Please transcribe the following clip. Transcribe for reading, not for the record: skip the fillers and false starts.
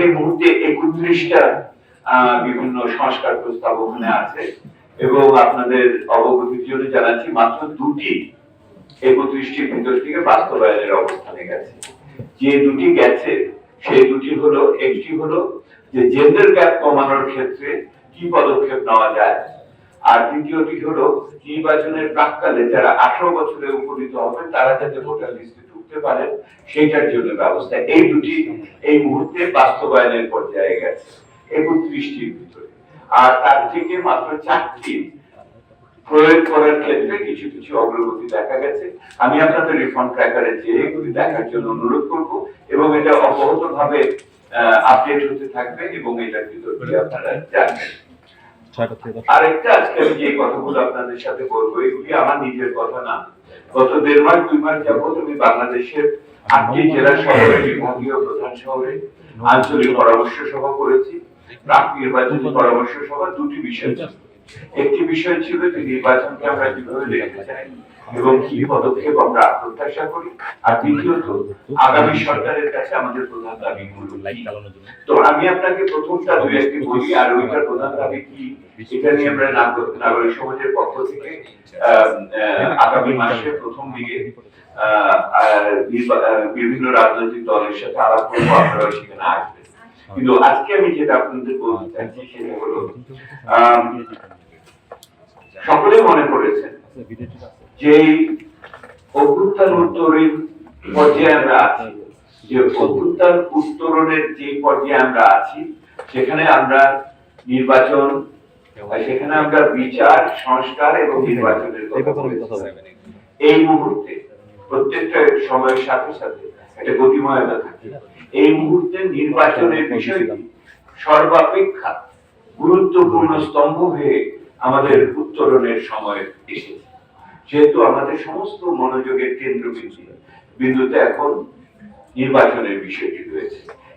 এই মুহূর্তে 31টা বিভিন্ন সংস্কার প্রস্তাব ওখানে আছে এবং আপনাদের অবগতির জন্য জানাচ্ছি মাত্র 2টি 31টির ভিতর থেকে বাস্তবায়নের অবস্থানে গেছে। যে 2টি গেছে সেই 2টি হলো, একটি হলো যে জেন্ডার গ্যাপ কমানোর ক্ষেত্রে কি পদক্ষেপ নেওয়া যায়, আর দ্বিতীয়টি হলো নির্বাচনের প্রাক্কালে যারা 18 বছরে উপনীত হবে তারা যাতে ভোটার লিস্টে ঢুকতে পারে সেইটার জন্য ব্যবস্থা। এই 2টি এই মুহূর্তে বাস্তবায়নের পর্যায়ে গেছে 31টির ভিতরে, আর তার থেকে মাত্র 4টি প্রয়োগ করার ক্ষেত্রে কিছু কিছু অগ্রগতি দেখা গেছে। আমি আপনাদের রিফর্ম ট্র্যাকারে যে এগুলি দেখার জন্য অনুরোধ করব এবং এটা অব্যাহতভাবে আপডেট হতে থাকবে এবং এটার ভিতর দিয়ে আপনারা জানবেন। আরেকটা আজকে আমি যে কথাগুলো আপনাদের সাথে বলবো এগুলি আমার নিজের কথা না, গত 1.5 মাস 2 মাস যাবত আমি বাংলাদেশের 8টি জেলা শহরে, বিভাগীয় প্রধান শহরে আঞ্চলিক পরামর্শ সভা করেছি। প্রাক নির্বাচনী পরামর্শ সভা 2টি বিষয় ছিল। একটি বিষয় ছিল যে নির্বাচনকে আমরা কিভাবে দেখতে চাই এবং কি পদক্ষেপ আমরা প্রত্যাশা করি, আর দ্বিতীয়ত আগামী সরকারের কাছে আমাদের প্রধান দাবিগুলো। তো আমি আপনাকে প্রথমটা দুই একটি বলি, আর ওইটার প্রধান দাবি কি এটা নিয়ে আমরা নাগরিক সমাজের পক্ষ থেকে আগামী মাসের প্রথম দিকে বিভিন্ন রাজনৈতিক দলের সাথে আলাপ করবো, আপনারা সেখানে আসবেন। কিন্তু আজকে আমি যেটা আপনাদের বলতে চাইছি সেটা হলো সকলেই মনে করেছেন যে অভ্যুত্থান উত্তরণের পর্যায়ে আমরা আছি, যে অভ্যুত্থান উত্তরণের যে পর্যায়ে আমরা আছি সেখানে আমরা নির্বাচন, সেখানে আমরা বিচার, সংস্কার এবং নির্বাচনের কথা বলছি। এই মুহূর্তে প্রত্যেকটা সময়ের সাথে সাথে একটা গতিময়তা থাকে। এই মুহূর্তে নির্বাচনের বিষয়টি সর্বাপেক্ষা গুরুত্বপূর্ণ স্তম্ভ হয়ে আমাদের উত্তরণের সময় এসেছে, যেহেতু আমাদের সমস্ত মনোযোগের কেন্দ্রবিন্দুতে এখন নির্বাচনের বিষয়টি রয়েছে।